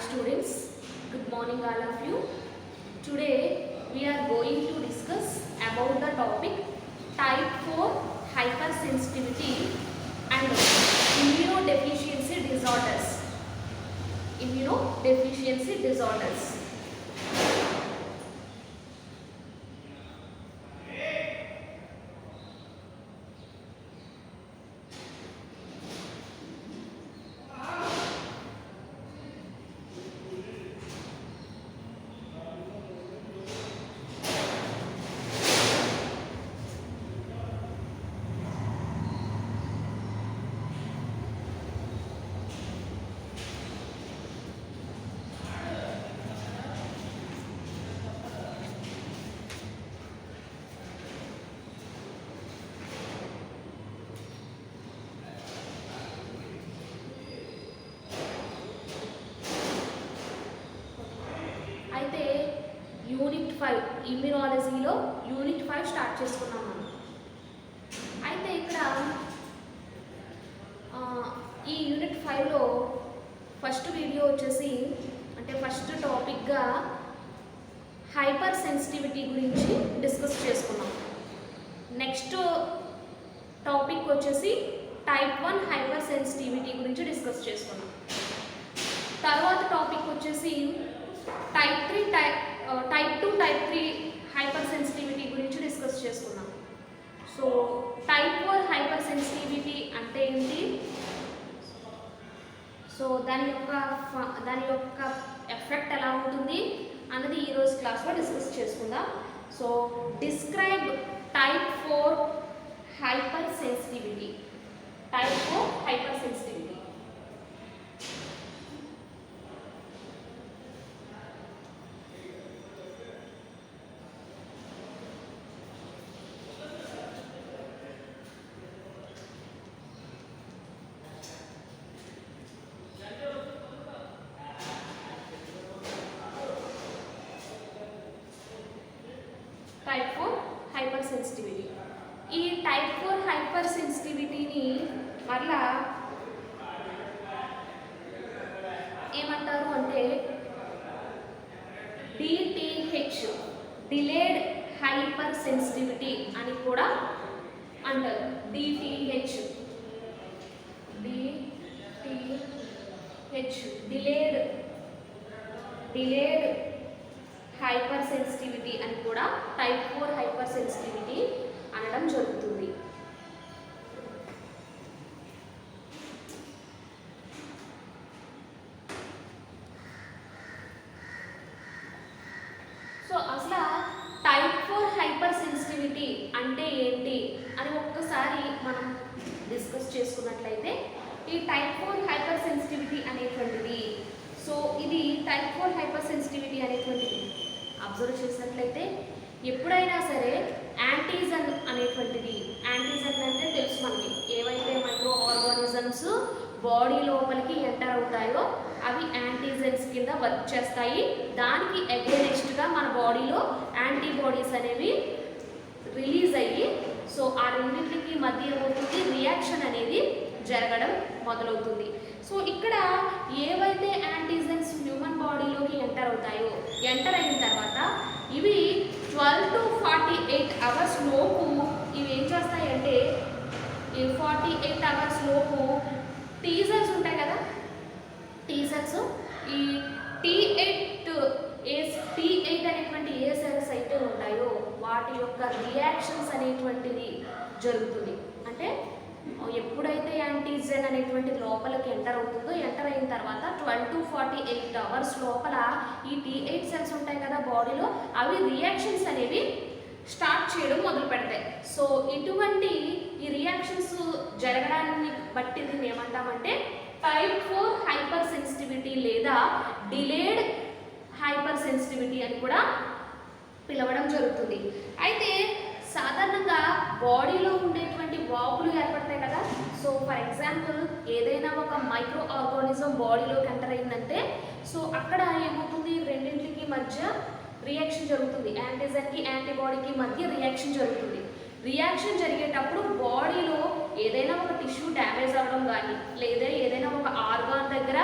students, good morning all of you. Today we are going to discuss about the topic type 4 hypersensitivity and immunodeficiency disorders. Immunodeficiency disorders. అయితే unit 5 ఇమ్యూనాలజీలో unit 5 start చేసుకున్నాం మనం. అయితే ఇక్కడ ఈ unit 5లో first video వచ్చేసి అంటే first టాపిక్గా hyper sensitivity గురించి డిస్కస్ చేసుకున్నాం. నెక్స్ట్ టాపిక్ వచ్చేసి టైప్ 1 హైపర్ సెన్సిటివిటీ గురించి డిస్కస్ చేసుకున్నాం. తర్వాత టాపిక్ వచ్చేసి టైప్ 2 టైప్ 3 హైపర్ సెన్సిటివిటీ గురించి డిస్కస్ చేసుకున్నాం. సో టైప్ 4 హైపర్ సెన్సిటివిటీ అంటే ఏంటి, సో దాని యొక్క ఎఫెక్ట్ ఎలా ఉంటుంది అన్నది ఈరోజు క్లాస్లో డిస్కస్ చేసుకుందాం. So describe type 4 hyper sensitivity. Type 4 hyper sensitivity. Type 4 hyper sensitivity. ఈ టైప్ 4 హైపర్ సెన్సిటివిటీని మళ్ళా ఏమంటారు అంటే డిటిహెచ్, డిలేడ్ హైపర్ సెన్సిటివిటీ అని కూడా అంటారు. డిటిహెచ్ డిలేడ్ హైపర్ సెన్సిటివిటీ అని కూడా టైప్ 4 హైపర్ సెన్సిటివిటీ అనడం జరుగుతుంది. సో అసలు టైప్ 4 హైపర్ సెన్సిటివిటీ అంటే ఏంటి అని ఒక్కసారి మనం డిస్కస్ చేసుకున్నట్లయితే, ఈ టైప్ 4 హైపర్ సెన్సిటివిటీ అనేటువంటిది, సో ఇది టైప్ 4 హైపర్ సెన్సిటివిటీ అనేటువంటిది అబ్జర్వ్ చేసినట్లయితే ఎప్పుడైనా సరే యాంటీజన్ అనేటువంటిది, యాంటీజన్ అంటే తెలుసు మనకి, ఏవైతే మైక్రో ఆర్గానిజమ్స్ బాడీ లోపలికి ఎంటర్ అవుతాయో అవి యాంటీజన్స్ కింద వర్క్ చేస్తాయి. దానికి అగైనెస్ట్గా మన బాడీలో యాంటీబాడీస్ అనేవి రిలీజ్ అయ్యి, సో ఆ రెండింటికి మధ్య ఏమవుతుంది, రియాక్షన్ అనేది జరగడం మొదలవుతుంది. సో ఇక్కడ ఏవైతే యాంటీజన్స్ హ్యూమన్ బాడీలోకి ఎంటర్ అవుతాయో, ఎంటర్ అయిన తర్వాత ఇవి 12 to 48 అవర్స్ లోపు ఇవి ఏం చేస్తాయంటే, ఈ 48 అవర్స్ లోపు టీ సెల్స్ ఉంటాయి కదా, టీ సెల్స్, ఈ T8 అనేటువంటి ఏ సెల్స్ అయితే ఉంటాయో వాటి యొక్క రియాక్షన్స్ అనేటువంటిది జరుగుతుంది. అంటే ఎప్పుడైతే యాంటీజెన్ అనేటువంటి లోపలికి ఎంటర్ అవుతుందో, ఎంటర్ అయిన తర్వాత 12 to 48 అవర్స్ లోపల ఈ T8 సెల్స్ ఉంటాయి కదా బాడీలో, అవి రియాక్షన్స్ అనేవి స్టార్ట్ చేయడం మొదలు పెడతాయి. సో ఇటువంటి ఈ రియాక్షన్స్ జరగడాన్ని బట్టి దీన్ని ఏమంటామంటే టైప్ 4 హైపర్ సెన్సిటివిటీ లేదా డిలేడ్ హైపర్ సెన్సిటివిటీ అని కూడా పిలవడం జరుగుతుంది. అయితే సాధారణంగా బాడీలో ఉండేటువంటి వాపులు ఏర్పడతాయి కదా. సో ఫర్ ఎగ్జాంపుల్ ఏదైనా ఒక మైక్రో ఆర్గానిజం బాడీలోకి ఎంటర్ అయిందంటే, సో అక్కడ ఏమవుతుంది, రెండింటికి మధ్య రియాక్షన్ జరుగుతుంది, యాంటీజన్కి యాంటీబాడీకి మధ్య రియాక్షన్ జరుగుతుంది. రియాక్షన్ జరిగేటప్పుడు బాడీలో ఏదైనా ఒక టిష్యూ డ్యామేజ్ అవ్వడం కానీ, లేదా ఏదైనా ఒక ఆర్గాన్ దగ్గర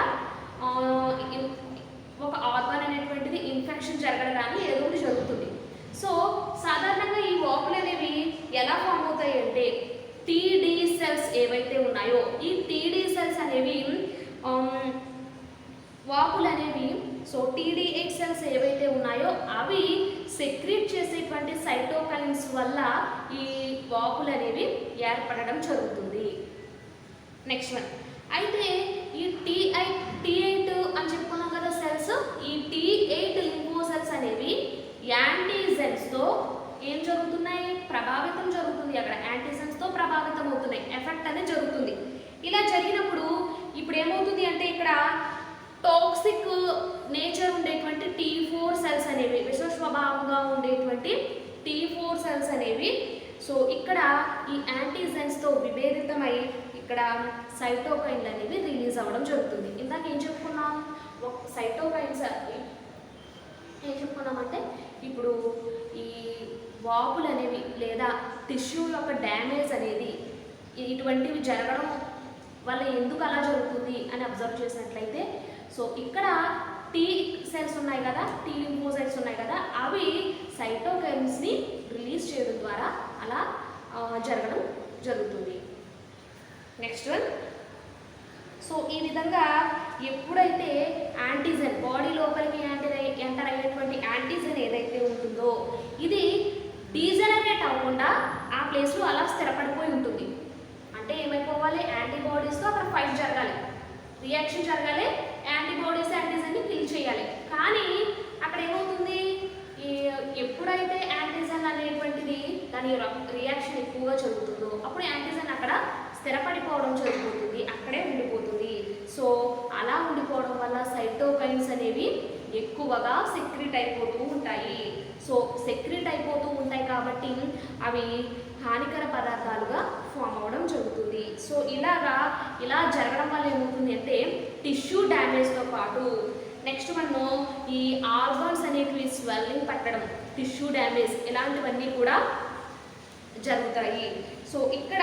ఒక ఆర్గాన్ అనేటువంటిది ఇన్ఫెక్షన్ జరగడం కానీ ఏదో ఒకటి జరుగుతుంది. సో సాధారణంగా ఈ వాపులు అనేవి ఎలా ఫామ్ అవుతాయి అంటే టీడీ సెల్స్ ఏవైతే ఉన్నాయో ఈ టీడీ సెల్స్ అనేవి వాపులు అనేవి సో TDH సెల్స్ ఏవైతే ఉన్నాయో అవి సెక్రీట్ చేసేటువంటి సైటోకైన్స్ వల్ల ఈ వాపులు అనేవి ఏర్పడడం జరుగుతుంది. నెక్స్ట్ వన్ అయితే ఈ T8 అని చెప్పుకున్నాం కదా సెల్స్, ఈ T8 లింఫో సెల్స్ అనేవి యాంటీజెన్స్తో ఏం జరుగుతున్నాయి, ప్రభావితం జరుగుతుంది. అక్కడ యాంటీజెన్స్తో ప్రభావితం అవుతున్నాయి, ఎఫెక్ట్ అనేది జరుగుతుంది. ఇలా జరిగినప్పుడు ఇప్పుడు ఏమవుతుంది అంటే ఇక్కడ టాక్సిక్ నేచర్ ఉండేటువంటి T4 సెల్స్ అనేవి, విష స్వభావంగా ఉండేటువంటి T4 సెల్స్ అనేవి సో ఇక్కడ ఈ యాంటీజెన్స్తో విభేదితమై ఇక్కడ సైటోకైన్లు అనేవి రిలీజ్ అవ్వడం జరుగుతుంది. ఇందాక ఏం చెప్పుకున్నాం, సైటోకైన్స్ ఏం చెప్పుకున్నామంటే ఇప్పుడు ఈ వాపులు అనేవి లేదా టిష్యూ యొక్క డ్యామేజ్ అనేది ఇటువంటివి జరగడం వల్ల ఎందుకు అలా జరుగుతుంది అని అబ్జర్వ్ చేసినట్లయితే సో ఇక్కడ T సెల్స్ ఉన్నాయి కదా, T లింఫోసైట్స్ ఉన్నాయి కదా, అవి సైటోకైన్స్ని రిలీజ్ చేయడం ద్వారా అలా జరగడం జరుగుతుంది. నెక్స్ట్ వన్ సో ఈ విధంగా ఎప్పుడైతే యాంటీజెన్ బాడీ లోపలికి ఎంటర్ అయ్యేటువంటి యాంటీజెన్ ఏదైతే ఉంటుందో ఇది డీజనరేట్ అవ్వకుండా ఆ ప్లేస్లో అలా స్థిరపడిపోయి ఉంటుంది. అంటే ఏమైపోవాలి, యాంటీబాడీస్తో అక్కడ ఫైట్ జరగాలి, రియాక్షన్ జరగాలి, యాంటీబాడీస్ యాంటీజెన్ని కిల్ చేయాలి. కానీ అక్కడ ఏమవుతుంది, ఎప్పుడైతే యాంటీజెన్ అనేటువంటిది దాని రియాక్షన్ ఎక్కువగా జరుగుతుందో అప్పుడు యాంటీజెన్ అక్కడ స్థిరపడిపోవడం జరుగుతుంది, అక్కడే ఉండిపోతుంది. సో అలా ఉండిపోవడం వల్ల సైటోకైన్స్ అనేవి ఎక్కువగా సెక్రీట్ అయిపోతూ ఉంటాయి. సో సెక్రీట్ అయిపోతూ ఉంటాయి కాబట్టి అవి హానికర పదార్థాలుగా ఫామ్ అవ్వడం జరుగుతుంది. సో ఇలా జరగడం వల్ల ఏమవుతుంది అంటే టిష్యూ డ్యామేజ్తో పాటు నెక్స్ట్ మనం ఈ ఆర్గాన్స్ అనేవి స్వెల్లింగ్ పట్టడం, టిష్యూ డ్యామేజ్ ఇలాంటివన్నీ కూడా జరుగుతాయి. సో ఇక్కడ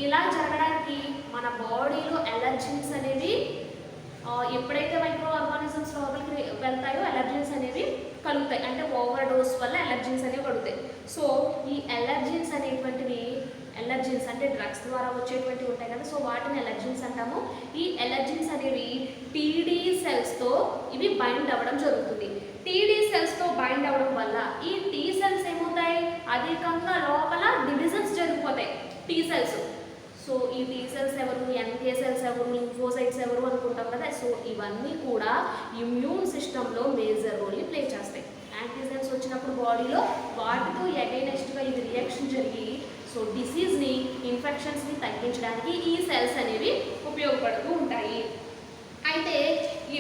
ఇలా జరగడానికి మన బాడీలో ఎలర్జీస్ అనేవి ఎప్పుడైతే మైక్రో ఆర్గానిజమ్స్ లోపలికి వెళ్తాయో ఎలర్జీస్ అనేవి కలుగుతాయి, అంటే ఓవర్ డోస్ వల్ల ఎలర్జీస్ అనేవి కలుగుతాయి. సో ఈ ఎలర్జీస్ అనేటువంటివి ఎలర్జీన్స్ అంటే డ్రగ్స్ ద్వారా వచ్చేటువంటివి ఉంటాయి కదా, సో వాటిని ఎలర్జీన్స్ అంటాము. ఈ ఎలర్జీన్స్ అనేవి టీడీ సెల్స్తో ఇవి బైండ్ అవ్వడం జరుగుతుంది. టీడీ సెల్స్తో బైండ్ అవ్వడం వల్ల ఈ టీ సెల్స్ ఏమవుతాయి, అధికంగా లోపల డివిజన్స్ జరిగిపోతాయి టీ సెల్స్. సో ఈ టీ సెల్స్ ఎవరు, NK సెల్స్ ఎవరు, లింఫోసైట్స్ ఎవరు అనుకుంటాం కదా. సో ఇవన్నీ కూడా ఇమ్యూన్ సిస్టంలో మేజర్ రోల్ని ప్లే చేస్తాయి. యాంటీజెన్స్ వచ్చినప్పుడు బాడీలో వాటితో అగైనెస్ట్గా ఇది రియాక్షన్ జరిగి సో డిసీజ్ని, ఇన్ఫెక్షన్స్ని తగ్గించడానికి ఈ సెల్స్ అనేవి ఉపయోగపడుతూ ఉంటాయి. అయితే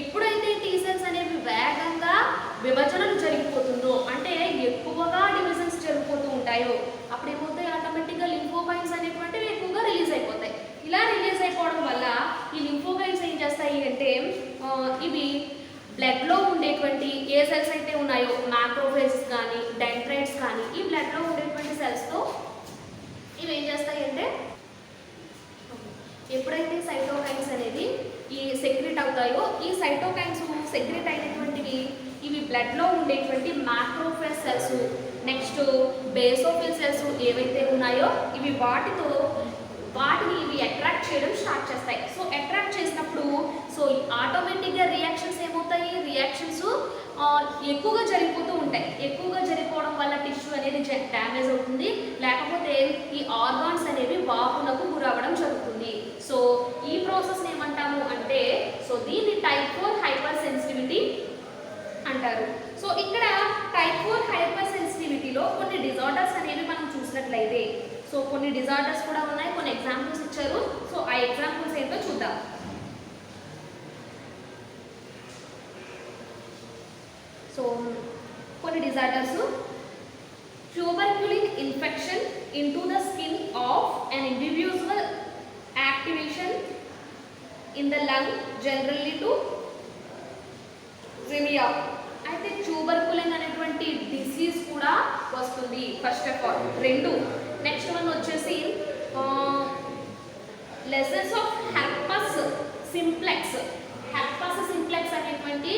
ఎప్పుడైతే టీ సెల్స్ అనేవి వేగంగా విభజనలు జరిగిపోతుందో అంటే ఎక్కువగా డివిజన్స్ జరిగిపోతూ ఉంటాయో అప్పుడు ఏమవుతాయి, ఆటోమేటిక్గా లింఫోకైన్స్ అనేటువంటివి ఎక్కువగా రిలీజ్ అయిపోతాయి. ఇలా రిలీజ్ అయిపోవడం వల్ల ఈ లింఫోకైన్స్ ఏం చేస్తాయి అంటే ఇవి బ్లడ్లో ఉండేటువంటి ఏ సెల్స్ అయితే ఉన్నాయో మ్యాక్రోఫేజెస్ కానీ డెండ్రైట్స్ కానీ ఈ బ్లడ్లో ఉండేటువంటి సెల్స్తో ఇవి ఏం చేస్తాయి అంటే ఎప్పుడైతే సైటోకైన్స్ అనేవి ఈ సెక్రెట్ అవుతాయో ఈ సైటోకైన్స్ సెక్రెట్ అయినటువంటివి ఇవి బ్లడ్లో ఉండేటువంటి మ్యాక్రోఫేజ్ సెల్స్ నెక్స్ట్ బేసోఫిల్ సెల్స్ ఏవైతే ఉన్నాయో ఇవి వాటిని ఇవి అట్రాక్ట్ చేయడం స్టార్ట్ చేస్తాయి. సో అట్రాక్ట్ చేసినప్పుడు సో ఆటోమేటిక్గా రియాక్షన్స్ ఏమవుతాయి, రియాక్షన్స్ ఎక్కువగా జరిగిపోతూ ఉంటాయి. ఎక్కువగా జరిగిపోవడం వల్ల టిష్యూ అనేది డ్యామేజ్ అవుతుంది, లేకపోతే ఈ ఆర్గాన్స్ అనేవి వాపునకు గురవ్వడం జరుగుతుంది. సో ఈ ప్రాసెస్ని ఏమంటాము అంటే సో దీన్ని టైప్ 4 హైపర్ సెన్సిటివిటీ అంటారు. సో ఇక్కడ టైప్ 4 హైపర్ సెన్సిటివిటీలో కొన్ని డిజార్డర్స్ అనేవి మనం చూసినట్లయితే సో కొన్ని డిజార్డర్స్ కూడా ఉన్నాయి, కొన్ని ఎగ్జాంపుల్స్ ఇచ్చారు. సో ఆ ఎగ్జాంపుల్స్ ఏంటో చూద్దాం. సో కొన్ని disorders, tuberculin infection into the skin of an individual, activation in the lung generally to రిమియా. అయితే ట్యూబర్క్యులిన్ అనేటువంటి డిసీజ్ కూడా వస్తుంది first of all. Next one వచ్చేసి lesions of herpes simplex. Herpes simplex అనేటువంటి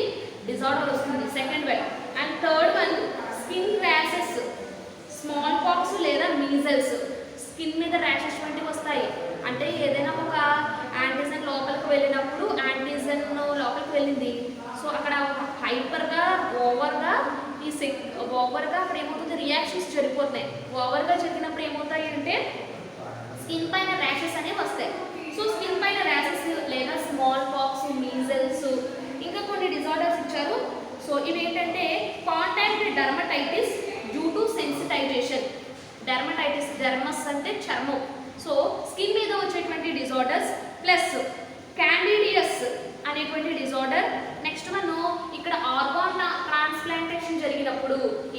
డిజార్డర్ వస్తుంది second one. And third one skin rashes, smallpox లేదా measles, skin మీద ర్యాషెస్ వంటివి వస్తాయి. అంటే ఏదైనా ఒక యాంటీజన్ లోపలికి వెళ్ళినప్పుడు యాంటీజన్ లోపలికి వెళ్ళింది, సో అక్కడ హైపర్గా ఓవర్గా అక్కడ ఏమవుతుంది, రియాక్షన్స్ జరిగిపోతున్నాయి. ఓవర్గా జరిగినప్పుడు ఏమవుతాయి అంటే స్కిన్ పైన ర్యాషెస్ అనేవి వస్తాయి. సో స్కిన్ పైన ర్యాషెస్ లేదా స్మాల్ పాక్స్, మీజల్స్, ఇంకా కొన్ని డిజార్డర్స్ ఇచ్చారు. సో ఇవి ఏంటంటే contact dermatitis due to sensitization. Dermatitis, dermis అంటే చర్మం, సో స్కిన్ మీద వచ్చేటువంటి డిజార్డర్స్. ప్లస్ క్యాండిడియస్ అనేటువంటి డిజార్డర్. నెక్స్ట్ మనం ఇక్కడ ఆర్గాన్ ట్రాన్స్ప్లాంటేషన్ జరిగినప్పుడు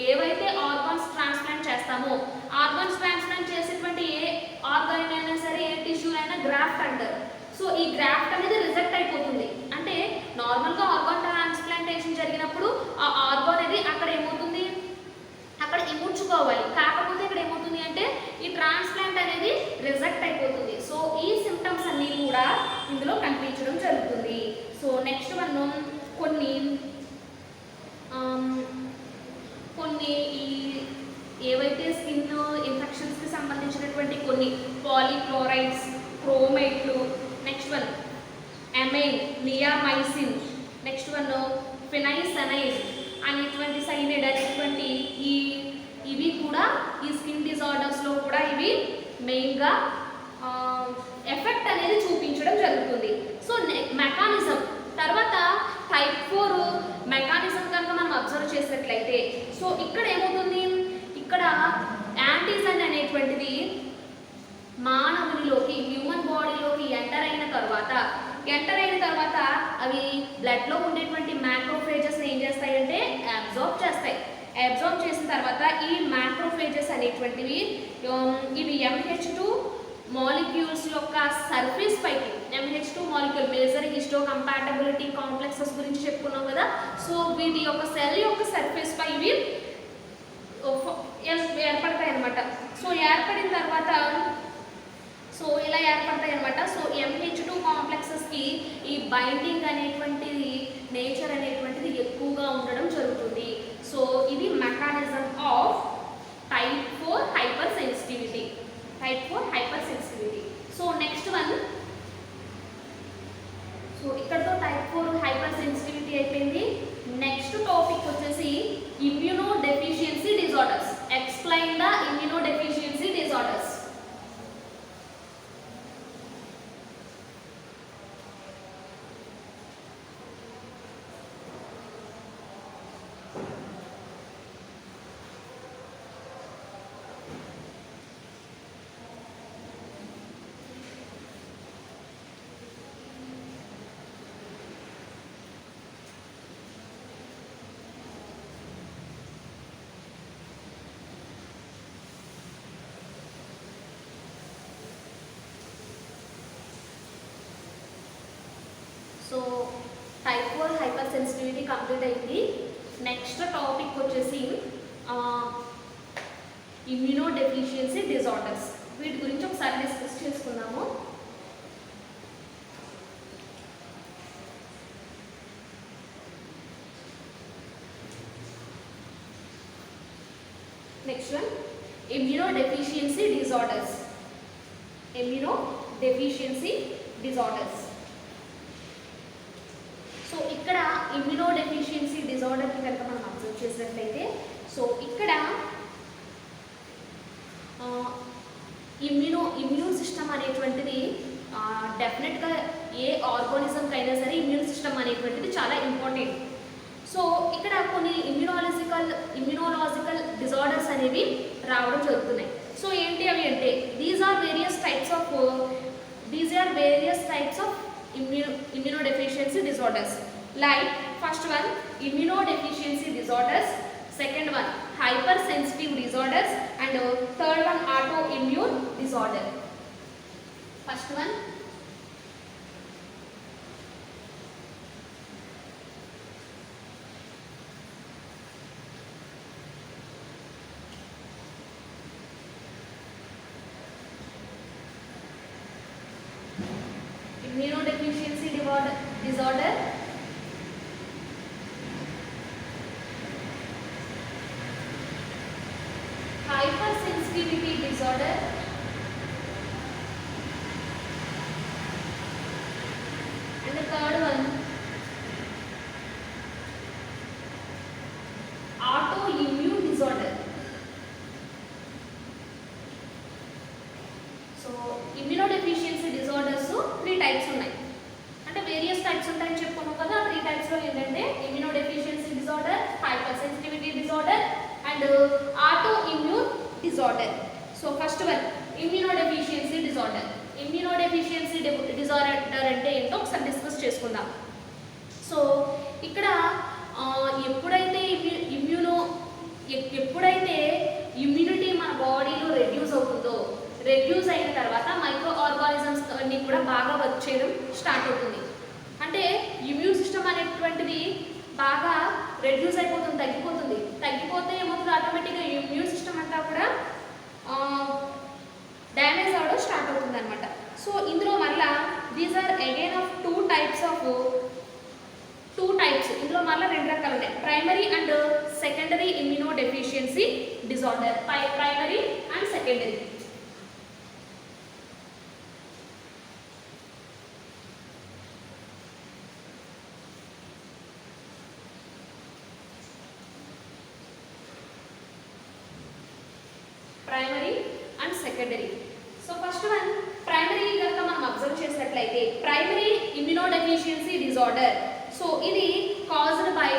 ఏవైతే ఆర్గాన్స్ ట్రాన్స్ప్లాంట్ చేస్తామో, ఆర్గాన్స్ ట్రాన్స్ప్లాంట్ చేసేటువంటి ఏ ఆర్గాన్ అయినా సరే, ఏ టిష్యూ అయినా గ్రాఫ్ట్ అంటారు. సో ఈ గ్రాఫ్ట్ అనేది రిజెక్ట్ అయిపోతుంది. అంటే నార్మల్గా ఆర్గాన్ ట్రాన్స్ప్లాంటేషన్ జరిగినప్పుడు ఆ ఆర్గాన్ అనేది అక్కడ ఏమవుతుంది, అక్కడ ఇముడ్చుకోవాలి. కాకపోతే ఇక్కడ ఏమవుతుంది అంటే ఈ ట్రాన్స్ప్లాంట్ అనేది రిజెక్ట్ అయిపోతుంది. సో ఈ సిమ్టమ్స్ అన్నీ కూడా ఇందులో కనిపించడం జరుగుతుంది. సో నెక్స్ట్ మనం కొన్ని ఈ ఏవైతే స్కిన్ ఇన్ఫెక్షన్స్కి సంబంధించినటువంటి కొన్ని పాలీక్లోరైడ్స్, క్రోమైట్లు, next one amine, neomycin, next one ఫినైసనైడ్ అనేటువంటి సైనైడ్ అనేటువంటి ఇవి కూడా ఈ స్కిన్ డిజార్డర్స్లో కూడా ఇవి మెయిన్గా ఎఫెక్ట్ అనేది చూపించడం జరుగుతుంది. సో మెకానిజం తర్వాత టైప్ 4 మెకానిజం కనుక మనం అబ్జర్వ్ చేసినట్లయితే, సో ఇక్కడ ఏమవుతుంది, ఇక్కడ యాంటీజన్ అనేటువంటిది మానవునిలోకి, హ్యూమన్ బాడీలోకి ఎంటర్ అయిన తర్వాత అవి బ్లడ్లో ఉండేటువంటి మ్యాక్రోఫేజెస్ ఏం చేస్తాయంటే అబ్జార్బ్ చేస్తాయి. అబ్జార్బ్ చేసిన తర్వాత ఈ మ్యాక్రోఫేజెస్ అనేటువంటివి ఇవి MH2 మాలిక్యూల్స్ యొక్క సర్ఫేస్ పైకి, MH2 molecule major histo compatibility complexes గురించి చెప్పుకున్నాం కదా. సో వీటి యొక్క సెల్ యొక్క సర్ఫేస్ పై ఇవి ఏర్పడతాయి అన్నమాట. సో ఏర్పడిన తర్వాత ఇలా ఏర్పడతాయి అన్నమాట. సో MH2 కాంప్లెక్సెస్కి ఈ బైండింగ్ అనేటువంటిది, నేచర్ అనేటువంటిది ఎక్కువగా ఉండడం జరుగుతుంది. సో ఇది mechanism of type 4 hyper sensitivity. So next one, so ఇక్కడతో టైప్ 4 హైపర్ సెన్సిటివిటీ అయిపోయింది. నెక్స్ట్ టాపిక్ వచ్చేసి immuno deficiency disorders. Explain the immuno deficiency disorders. So type 4 hyper sensitivity complete అయింది. నెక్స్ట్ టాపిక్ వచ్చేసి ఇమ్యూనో డెఫిషియన్సీ డిజార్డర్స్. వీటి గురించి ఒకసారి discuss చేసుకుందాము. Next one immuno deficiency disorders. So ఇక్కడ ఇమ్యూనో డెఫిషియన్సీ డిజార్డర్ని కనుక మనం అబ్జర్వ్ చేసినట్లయితే, సో ఇక్కడ ఇమ్యూన్ సిస్టమ్ అనేటువంటిది డెఫినెట్గా ఏ ఆర్గానిజంకి అయినా సరే ఇమ్యూన్ సిస్టమ్ అనేటువంటిది చాలా ఇంపార్టెంట్. సో ఇక్కడ కొన్ని ఇమ్యూనోలాజికల్ డిజార్డర్స్ అనేవి రావడం జరుగుతున్నాయి. సో ఏంటి అవి అంటే these are various types of immunodeficiency disorders. Like first one immunodeficiency disorders, second one hypersensitive disorders, and third one autoimmune disorder. First one immunodeficiency disorder, hypersensitivity disorder, and the third one autoimmune disorder. So immunodeficiency disorders 3 types ఉన్నాయి అంటే various types ఉంటాయని చెప్పుకున్నాం కదా. 3 types లో ఏంటంటే immunodeficiency disorder, hypersensitivity disorder and autoimmune disorder. So first one immunodeficiency disorder. immunodeficiency disorder అంటే ఏంటో ఒకసారి డిస్కస్ చేసుకుందాం. సో ఇక్కడ ఎప్పుడైతే ఇమ్యూనిటీ మన బాడీలో రెడ్యూస్ అవుతుందో, రెడ్యూస్ అయిన తర్వాత మైక్రో ఆర్గానిజమ్స్ అన్నీ కూడా బాగా వర్క్ చేయడం స్టార్ట్ అవుతుంది. అంటే ఇమ్యూన్ సిస్టమ్ అనేటువంటిది బాగా రెడ్యూస్ అయిపోతుంది, తగ్గిపోతే ఏమవుతుంది, ఆటోమేటిక్గా ఇమ్యూన్ సిస్టమ్ అంతా కూడా డ్యామేజ్ అవ్వడం స్టార్ట్ అవుతుంది అనమాట. సో ఇందులో మళ్ళా these are again of two types. ఇందులో మళ్ళీ 2 రకాలు ఉన్నాయి, primary and secondary immunodeficiency disorder. Primary and secondary. Primary and secondary. So first one primary కనుక మనం అబ్జర్వ్ చేసినట్లయితే ప్రైమరీ ఇమ్యూనోడెఫిషియన్సీ డిజార్డర్. సో ఇది కాజ్డ్ బై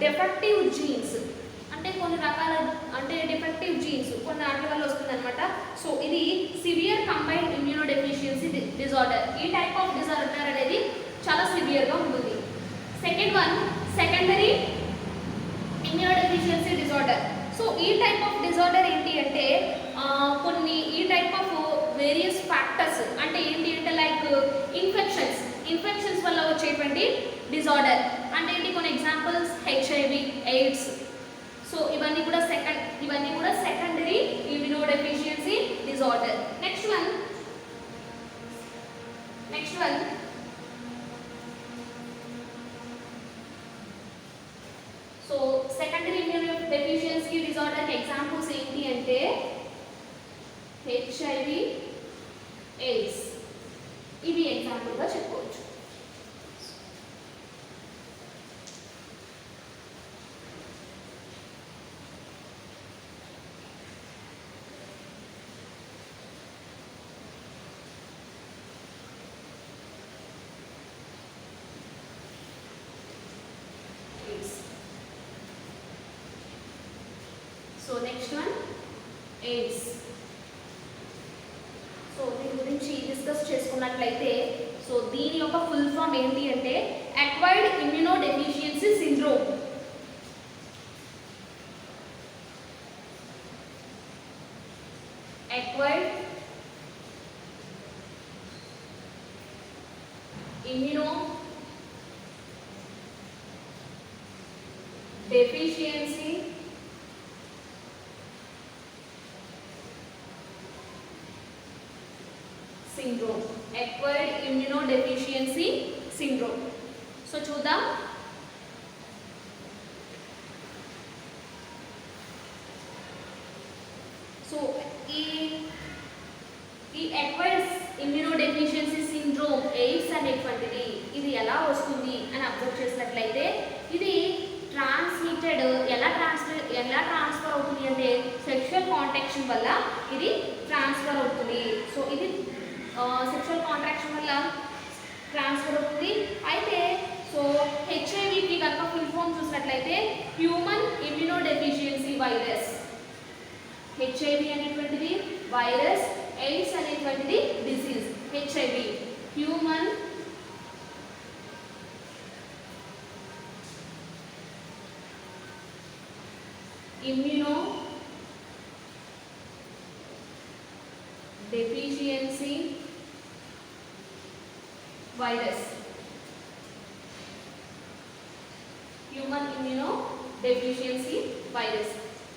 డెఫెక్టివ్ జీన్స్, అంటే కొన్ని రకాల డెఫెక్టివ్ జీన్స్ కొన్ని వాటి వల్ల వస్తుంది అనమాట. సో ఇది సివియర్ కంబైన్డ్ ఇమ్యూనోడెఫిషియన్సీ డిజార్డర్. ఈ టైప్ ఆఫ్ డిజార్డర్ అనేది చాలా సివియర్గా ఉంటుంది. Second one secondary immunodeficiency disorder. So ఈ టైప్ ఆఫ్ డిజార్డర్ ఏంటి అంటే ఈ టైప్ ఆఫ్ వేరియస్ ఫ్యాక్టర్స్ అంటే ఏంటి అంటే లైక్ ఇన్ఫెక్షన్స్ వల్ల వచ్చేటువంటి డిజార్డర్. అంటే ఏంటి కొన్ని ఎగ్జాంపుల్స్ HIV, AIDS. సో ఇవన్నీ కూడా secondary immunodeficiency disorder. Next one so secondary immunodeficiency disorder examples ఏంటి అంటే HIV, AIDS ఇవి ఎగ్జాంపుల్గా చెప్పుకోవచ్చు. So next one AIDS. So దీని గురించి డిస్కస్ చేసుకున్నట్లయితే సో దీని యొక్క ఫుల్ ఫామ్ ఏంటి అంటే acquired immunodeficiency syndrome. Acquired immunodeficiency syndrome. Acquired immunodeficiency syndrome. So చూద్దాం. సో ఈ acquired immunodeficiency syndrome ఎయిడ్స్ అనేటువంటిది ఇది ఎలా వస్తుంది అని అబ్జర్వ్ చేసినట్లయితే ఇది ట్రాన్స్మిటెడ్ ఎలా ట్రాన్స్ఫర్ అవుతుంది అంటే సెక్షువల్ కాంటాక్షన్ వల్ల ఇది ట్రాన్స్ఫర్ అవుతుంది. సో ఇది సెక్షువల్ కాంట్రాక్షన్ వల్ల ట్రాన్స్ఫర్ అవుతుంది. అయితే సో హెచ్ఐవికి కనుక ఫుల్ ఫామ్ చూసినట్లయితే హ్యూమన్ ఇమ్యూనోడెఫిషియన్సీ వైరస్. హెచ్ఐవి అనేటువంటిది వైరస్, ఎయిడ్స్ అనేటువంటిది disease. HIV human immunodeficiency virus. Human immunodeficiency virus.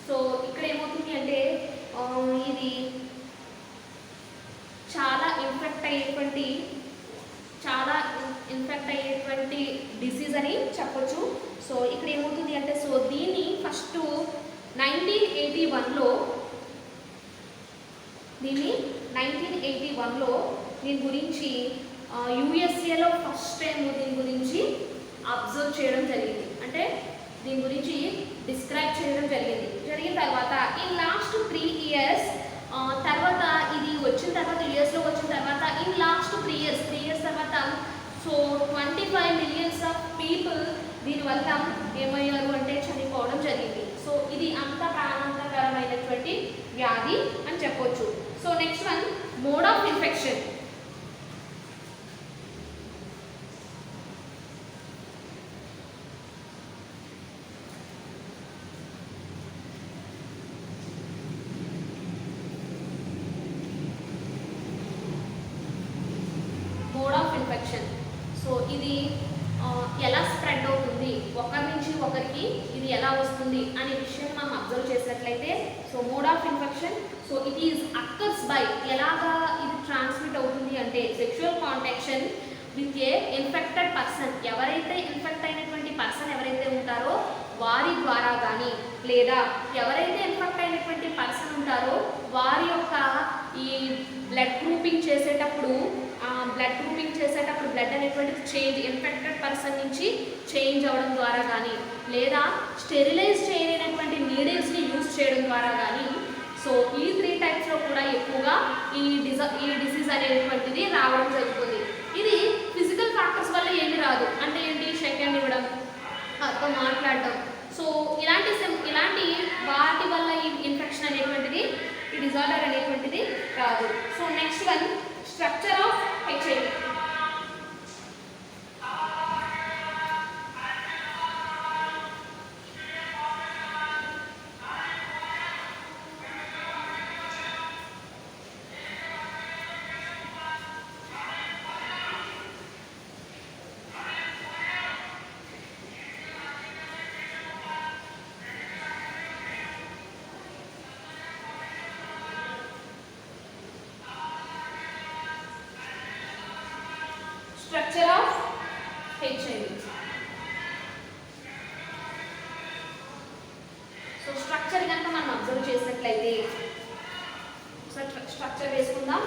So ఇక్కడ ఏమవుతుంది అంటే ఇది చాలా ఇన్ఫెక్ట్ అయ్యేటువంటి చాలా ఇన్ఫెక్ట్ అయ్యేటువంటి డిసీజ్ అని చెప్పొచ్చు. సో ఇక్కడ ఏమవుతుంది అంటే సో దీన్ని ఫస్ట్ 1981లో దీని గురించి యుఎస్ఏలో ఫస్ట్ టైం దీని గురించి అబ్జర్వ్ చేయడం జరిగింది. అంటే దీని గురించి డిస్క్రైబ్ చేయడం జరిగిన తర్వాత ఇన్ లాస్ట్ 3 ఇయర్స్ తర్వాత ఇది వచ్చిన తర్వాత యుఎస్లో వచ్చిన తర్వాత ఇన్ లాస్ట్ 3 ఇయర్స్ తర్వాత సో 25 మిలియన్స్ ఆఫ్ పీపుల్ దీనివల్ల ఏమయ్యారు అంటే చనిపోవడం జరిగింది. సో ఇది అంత ప్రాణాంతకరమైనటువంటి వ్యాధి అని చెప్పొచ్చు. So next one mode of infection. Mode of infection so ఇది ఎలా స్ప్రెడ్ అవుతుంది, ఒకరి నుంచి ఒకరికి ఇది ఎలా వస్తుంది అనే విషయాన్ని మనం అబ్జర్వ్ చేసినట్లయితే so mode of infection so it is occurs by ఎలాగా ఇది ట్రాన్స్మిట్ అవుతుంది అంటే sexual contact with a infected person. ఎవరైతే ఇన్ఫెక్ట్ అయినటువంటి పర్సన్ ఎవరైతే ఉంటారో వారి ద్వారా కానీ లేదా ఎవరైతే ఇన్ఫెక్ట్ అయినటువంటి పర్సన్ ఉంటారో వారి యొక్క ఈ బ్లడ్ గ్రూపింగ్ చేసేటప్పుడు బ్లడ్ అనేటువంటిది చేంజ్ ఇన్ఫెక్టెడ్ పర్సన్ నుంచి చేంజ్ అవ్వడం ద్వారా కానీ లేదా స్టెరిలైజ్ చేయలేనటువంటి నీడిల్స్ని యూజ్ చేయడం ద్వారా కానీ సో ఈ 3 టైప్స్లో కూడా ఎక్కువగా ఈ డిసీజ్ అనేటువంటిది రావడం జరుగుతుంది. ఇది ఫిజికల్ ఫ్యాక్టర్స్ వల్ల ఏమి రాదు. అంటే ఏంటి, సెకండ్ ఇవ్వడం, అతో మాట్లాడడం, సో ఇలాంటి వాటి వల్ల ఈ ఇన్ఫెక్షన్ అనేటువంటిది ఈ డిజార్డర్ అనేటువంటిది రాదు. So next one structure of HIV. Structure of HIV. So structure కనుక మనం అబ్జర్వ్ చేసినట్లయితే స్ట్రక్చర్ వేసుకుందాం.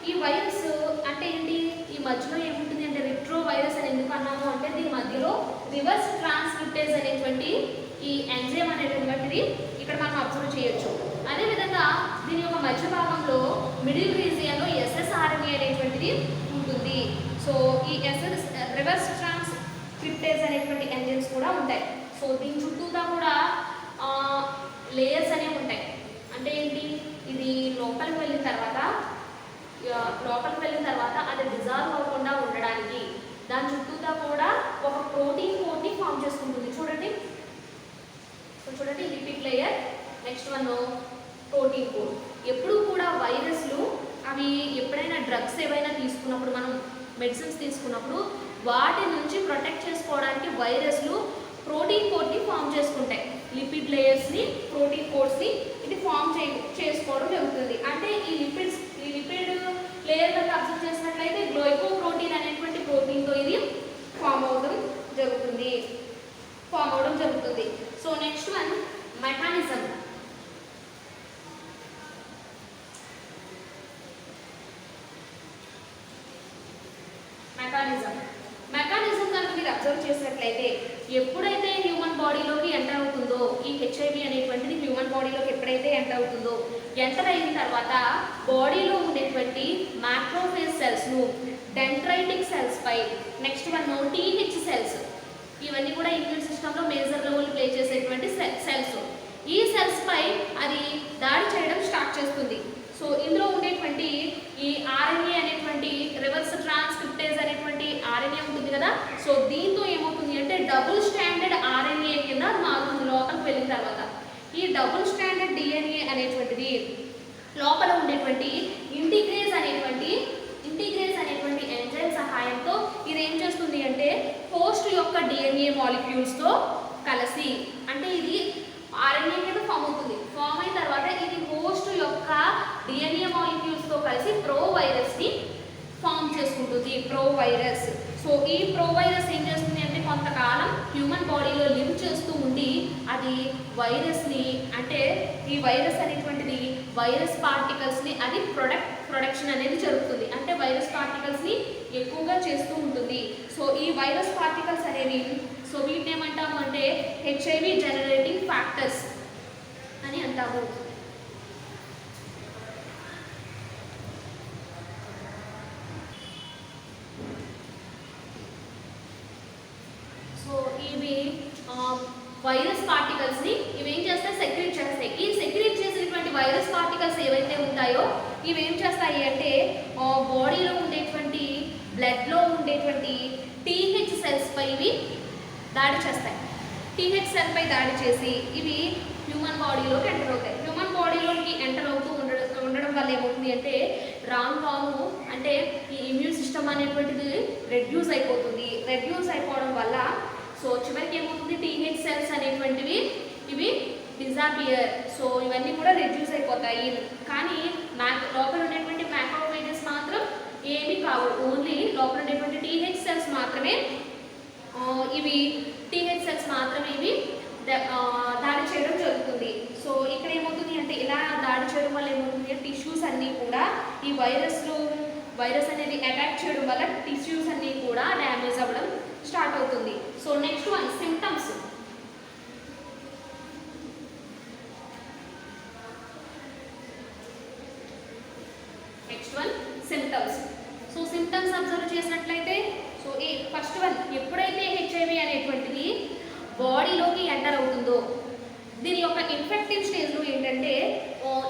ఈ వైరస్ అంటే ఏంటి, ఈ మధ్యలో ఏముంటుంది అంటే రిట్రో వైరస్ అని ఎందుకు అన్నాము అంటే దీని మధ్యలో రివర్స్ ట్రాన్స్క్రిప్టేజ్ అనేటువంటి ఈ ఎంజైమ్ అనేటువంటిది ఇక్కడ మనం అబ్జర్వ్ చేయొచ్చు. అదేవిధంగా దీని యొక్క మధ్య భాగంలో మిడిల్ రీజియన్లో ఎస్ఎస్ఆర్ఎన్ఏ అనేటువంటిది ఉంటుంది. సో ఈ రివర్స్ ట్రాన్స్క్రిప్టేజ్ అనేటువంటి ఎంజైమ్స్ కూడా ఉంటాయి. సో దీని చుట్టూతా కూడా లేయర్స్ అనేవి ఉంటాయి. అంటే ఏంటి, ఇది లోపలికి వెళ్ళిన తర్వాత అది డిజాల్వ్ అవ్వకుండా ఉండడానికి దాని చుట్టూతా కూడా ఒక ప్రోటీన్ కోడ్ని ఫామ్ చేసుకుంటుంది. చూడండి lipid layer, next one protein code. ఎప్పుడు కూడా వైరస్లు అవి ఎప్పుడైనా డ్రగ్స్ ఏవైనా తీసుకున్నప్పుడు, మనం మెడిసిన్స్ తీసుకున్నప్పుడు వాటి నుంచి ప్రొటెక్ట్ చేసుకోవడానికి వైరస్లు ప్రోటీన్ కోడ్ని ఫామ్ చేసుకుంటాయి. లిపిడ్ లేయర్స్ని, ప్రోటీన్ కోడ్స్ని ఇది ఫామ్ చేసుకోవడం జరుగుతుంది. అంటే ఈ లిపిడ్ లేయర్ కనుక అబ్జర్వ్ చేసినట్లయితే గ్లైకోప్రోటీన్ అనేటువంటి ప్రోటీన్తో ఇది ఫామ్ అవడం జరుగుతుంది. So next one mechanism. Mechanism కనుక మీరు అబ్జర్వ్ చేసినట్లయితే ఎప్పుడైతే హ్యూమన్ బాడీలోకి ఎంటర్ అవుతుందో, ఈ హెచ్ఐవి అనేటువంటిది హ్యూమన్ బాడీలోకి ఎప్పుడైతే ఎంటర్ అవుతుందో, ఎంటర్ అయిన తర్వాత బాడీలో ఉండేటువంటి మ్యాక్రోఫేజ్ సెల్స్ను డెండ్రైటిక్ సెల్స్ పై, నెక్స్ట్ వన్ టీహెచ్ సెల్స్, ఇవన్నీ కూడా ఇమ్యూన్ సిస్టంలో మేజర్ రోల్ ప్లే చేసేటువంటి సెల్స్, ఈ సెల్స్ పై అది దాడి చేయడం స్టార్ట్ చేస్తుంది. సో ఇందులో ఉండేటువంటి ఈ ఆర్ఎన్ఏ అనేటువంటి రివర్స్ ట్రాన్స్క్రిప్టేజ్ అనేటువంటి ఆర్ఎన్ఏ ఉంటుంది కదా, సో దీంతో ఏమవుతుంది అంటే డబుల్ స్టాండర్డ్ ఆర్ఎన్ఏ కింద మారుతుంది లోపలికి వెళ్ళిన తర్వాత. ఈ డబుల్ స్టాండర్డ్ డిఎన్ఏ అనేటువంటిది లోపల ఉండేటువంటి ఇంటిగ్రేజ్ అనేటువంటి ఎంజైమ్ సహాయంతో ఇది ఏం చేస్తుంది అంటే హోస్ట్ యొక్క డిఎన్ఏ మాలిక్యూల్స్తో కలిసి, అంటే ఇది ఆర్ఎన్ఏ కింద ఫామ్ అవుతుంది. ఫామ్ అయిన తర్వాత ఇది హోస్ట్ యొక్క డిఎన్ఏ మాలిక్యూల్స్తో కలిసి ప్రోవైరస్ని ఫామ్ చేసుకుంటుంది, ప్రోవైరస్. సో ఈ ప్రోవైరస్ ఏం చేస్తుంది అంటే కొంతకాలం హ్యూమన్ బాడీలో లివ్ చేస్తూ ఉండి అది వైరస్ని, అంటే ఈ వైరస్ అనేటువంటిది వైరస్ పార్టికల్స్ని అది ప్రొడక్షన్ అనేది జరుగుతుంది. అంటే వైరస్ పార్టికల్స్ని ఎక్కువగా చేస్తూ ఉంటుంది. సో ఈ వైరస్ పార్టికల్స్ అనేవి, సో వీటిని ఏమంటాము అంటే హెచ్ఐవి జనరేటింగ్ ఫ్యాక్టర్స్ అని అంటాము. సో ఇవి వైరస్ పార్టికల్స్ని ఇవేం చేస్తాయి, సెక్రీట్ చేస్తాయి. ఈ సెక్రీట్ చేసినటువంటి వైరస్ పార్టికల్స్ ఏవైతే ఉంటాయో ఇవేం చేస్తాయి అంటే బాడీలో ఉండేటువంటి బ్లడ్లో ఉండేటువంటి టీహెచ్ సెల్స్ పై ఇవి దాడి చేస్తాయి. టీహెచ్ సెల్ పై దాడి చేసి ఇవి హ్యూమన్ బాడీలోకి ఎంటర్ అవుతాయి. హ్యూమన్ బాడీలోకి ఎంటర్ అవుతూ ఉండడం వల్ల ఏమవుతుంది అంటే రాను అంటే ఈ ఇమ్యూన్ సిస్టమ్ అనేటువంటిది రెడ్యూస్ అయిపోవడం వల్ల సో చివరికి ఏమవుతుంది, టీహెచ్ సెల్స్ అనేటువంటివి ఇవి డిజాపియర్. సో ఇవన్నీ కూడా రెడ్యూస్ అయిపోతాయి. కానీ లోపల ఉండేటువంటి మ్యాక్రోఫేజెస్ మాత్రం ఏమీ కావు. ఓన్లీ లోపల ఉండేటువంటి టీహెచ్ సెల్స్ మాత్రమే ఇవి దాడి చేయడం జరుగుతుంది. సో ఇక్కడ ఏమవుతుంది అంటే ఇలా దాడి చేయడం వల్ల ఏమవుతుంది, టిష్యూస్ అన్నీ కూడా ఈ వైరస్ అనేది అటాక్ చేయడం వల్ల టిష్యూస్ అన్నీ కూడా డ్యామేజ్ అవ్వడం స్టార్ట్ అవుతుంది. So next one symptoms. So symptoms observe చేసినట్లయితే సో ఈ ఫస్ట్ వన్, ఎప్పుడైతే హెచ్ఐవి అనేటువంటిది బాడీలోకి ఎంటర్ అవుతుందో దీని యొక్క ఇన్ఫెక్టివ్ స్టేజ్లో ఏంటంటే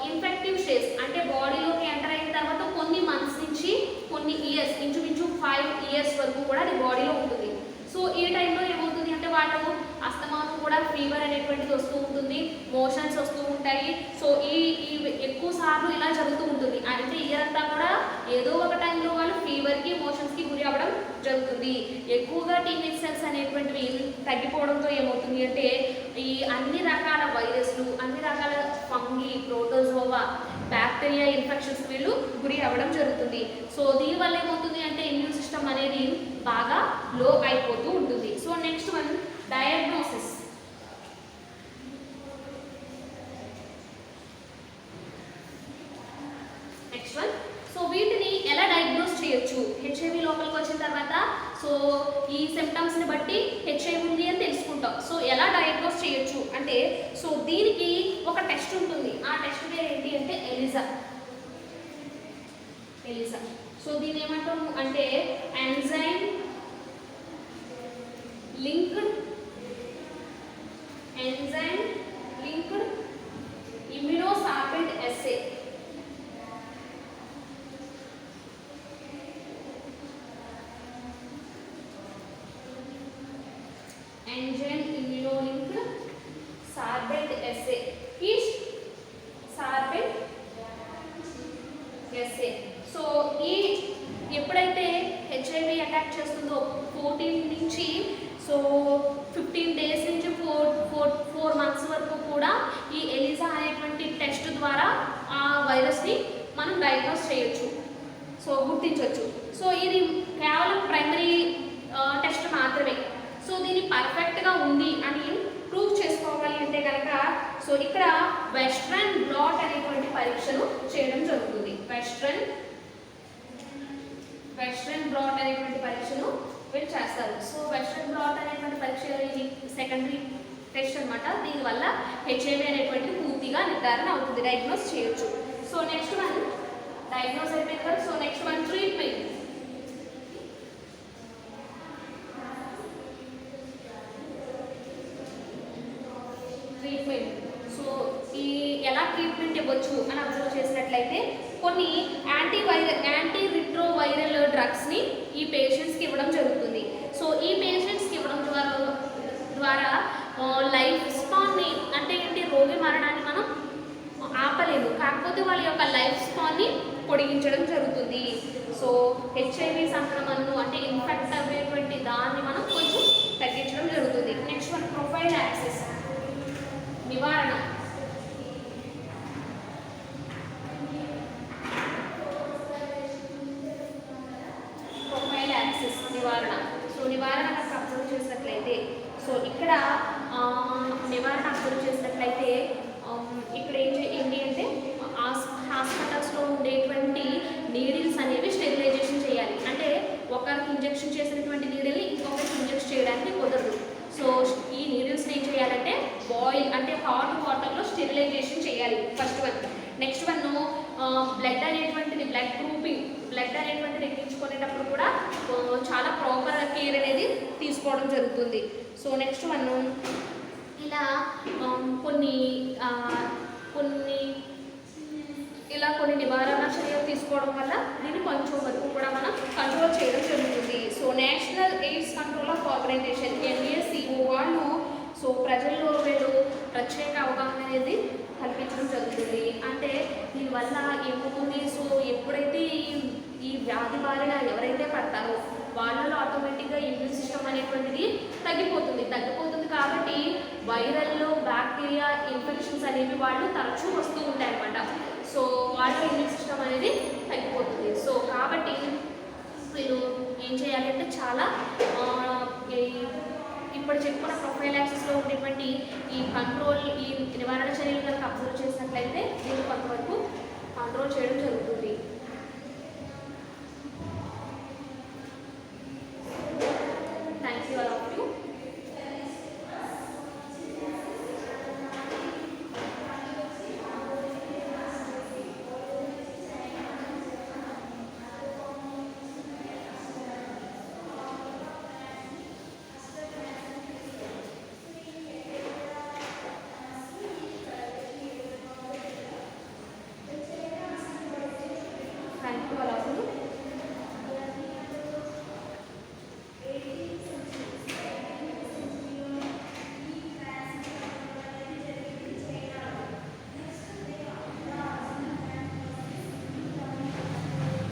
ఇన్ఫెక్టివ్ స్టేజ్ అంటే బాడీలోకి ఎంటర్ అయిన తర్వాత కొన్ని మంత్స్ నుంచి కొన్ని ఇయర్స్, ఇంచుమించు 5 years వరకు కూడా అది బాడీలో ఉంటుంది. సో ఈ టైంలో ఏమవుతుంది అంటే వాళ్ళు అస్తమానం కూడా ఫీవర్ అనేటువంటిది వస్తూ ఉంటుంది, మోషన్స్ వస్తూ ఉంటాయి. సో ఈ ఎక్కువ సార్లు ఇలా జరుగుతూ ఉంటుంది. అంటే ఇయర్ అంతా కూడా ఏదో ఒక టైంలో వాళ్ళు ఫీవర్కి మోషన్స్కి గురి అవ్వడం జరుగుతుంది. ఎక్కువగా టీహెచ్ సెల్స్ అనేటువంటివి తగ్గిపోవడంతో ఏమవుతుంది అంటే ఈ అన్ని రకాల వైరస్లు, అన్ని రకాల ఫంగి, ప్రోటోజోవా, బ్యాక్టీరియా ఇన్ఫెక్షన్స్ వీళ్ళు గురి అవ్వడం జరుగుతుంది. సో దీనివల్ల ఏమవుతుంది అంటే ఇమ్యూన్ సిస్టమ్ అనేది బాగా లో అయిపోతూ ఉంటుంది. So next one diagnosis. So వీటిని చేయొచ్చు. హెచ్ఐవి లోపలికి వచ్చిన తర్వాత సో ఈ సిమ్టమ్స్ని బట్టి హెచ్ఐవి ఉంది అని తెలుసుకుంటాం. సో ఎలా డయాగ్నోస్ చేయొచ్చు అంటే సో దీనికి ఒక టెస్ట్ ఉంటుంది. ఆ టెస్ట్ పేరు ఏంటి అంటే ఎలిజా. సో దీని ఏమంటాము అంటే enzyme linked immunosorbent assay. Enzyme immuno linked sorbent assay is sorbent assay. So ఈ ఎప్పుడైతే హెచ్ఐవి అటాక్ చేస్తుందో 14 నుంచి సో 15 డేస్ నుంచి 4 మంత్స్ వరకు కూడా ఈ ఎలిజా అనేటువంటి టెస్ట్ ద్వారా ఆ వైరస్ని మనం డయాగ్నోస్ చేయొచ్చు, సో గుర్తించవచ్చు. సో ఇది కేవలం ప్రైమరీ టెస్ట్ మాత్రమే. సో దీన్ని పర్ఫెక్ట్గా ఉంది అని ప్రూవ్ చేసుకోవాలి అంటే కనుక సో ఇక్కడ వెస్ట్రన్ బ్లాట్ అనేటువంటి పరీక్షను చేయడం జరుగుతుంది. వెస్ట్రన్ బ్లాట్ అనేటువంటి పరీక్షను వీళ్ళు చేస్తారు. సో వెస్ట్రన్ బ్లాట్ అనేటువంటి పరీక్ష ఇది సెకండరీ టెస్ట్ అనమాట. దీనివల్ల హెచ్ఐవి అనేటువంటిది పూర్తిగా నిర్ధారణ అవుతుంది, డయాగ్నోస్ చేయొచ్చు. సో నెక్స్ట్ వన్ డయాగ్నోస్ అయిపోయింది కదా. So next one treatment. So ఈ ఎలా ట్రీట్మెంట్ ఇవ్వచ్చు అని అబ్జర్వ్ చేసినట్లయితే కొన్ని యాంటీ రిట్రోవైరల్ డ్రగ్స్ని ఈ పేషెంట్స్కి ఇవ్వడం జరుగుతుంది. సో ఈ పేషెంట్స్కి ఇవ్వడం ద్వారా లైఫ్ స్పాన్ని అంటే ఏంటి రోగి మరణాన్ని మనం ఆపలేము, కాకపోతే వాళ్ళ యొక్క లైఫ్ స్పాన్ని పొడిగించడం జరుగుతుంది. సో హెచ్ఐవి సంక్రమణను అంటే ఇన్ఫెక్ట్ అయ్యేటువంటి దాన్ని మనం కొంచెం తగ్గించడం జరుగుతుంది. నెక్స్ట్ వన్ ప్రొఫైలాక్సిస్ నివారణ. నివారణ. సో నివారణ కనుక అబ్జర్వ్ చేసినట్లయితే సో ఇక్కడ నివారణ అబ్జర్వ్ చేసినట్లయితే ఇక్కడ ఏంటి అంటే హాస్పిటల్స్లో ఉండేటువంటి నీడిల్స్ అనేవి స్టెరిలైజేషన్ చేయాలి. అంటే ఒకరికి ఇంజెక్షన్ చేసినటువంటి నీడిల్ని ఇంకొకరికి ఇంజెక్ట్ చేయడానికి కుదరదు. సో ఈ నీడిల్స్ని ఏం చేయాలంటే బాయిల్ అంటే హాట్ వాటర్లో స్టెరిలైజేషన్ చేయాలి first one. Next one blood అనేటువంటిది ఎక్కించుకునేటప్పుడు కూడా చాలా ప్రాపర్ కేర్ అనేది తీసుకోవడం జరుగుతుంది. సో నెక్స్ట్ వన్ ఇలా కొన్ని నివారణ చర్యలు తీసుకోవడం వల్ల దీన్ని కొంచెం వరకు కూడా మనం కంట్రోల్ చేయడం జరుగుతుంది. So national AIDS control organization NACO వాళ్ళు సో ప్రజల్లో వీళ్ళు ప్రత్యేక అవగాహన అనేది కల్పించడం జరుగుతుంది. అంటే దీనివల్ల ఏమవుతుంది, సో ఎప్పుడైతే ఈ వ్యాధి బారిన ఎవరైతే పడతారో వాళ్ళలో ఆటోమేటిక్గా ఇమ్యూన్ సిస్టమ్ అనేటువంటిది తగ్గిపోతుంది. కాబట్టి వైరల్లో బ్యాక్టీరియా ఇన్ఫెక్షన్స్ అనేవి వాళ్ళు తరచూ వస్తూ ఉంటాయి అన్నమాట. సో వాళ్ళ ఇమ్యూన్ సిస్టమ్ అనేది తగ్గిపోతుంది. సో కాబట్టి వీళ్ళు ఏం చేయాలంటే చాలా ఇప్పుడు చెప్పుకున్న ప్రొఫైలాక్సిస్లో ఉండేటువంటి ఈ నివారణ చర్యలు కనుక అబ్జర్వ్ చేసినట్లయితే దీన్ని కొంతవరకు కంట్రోల్ చేయడం జరుగుతుంది. Thank you all of you. Thank you all of you.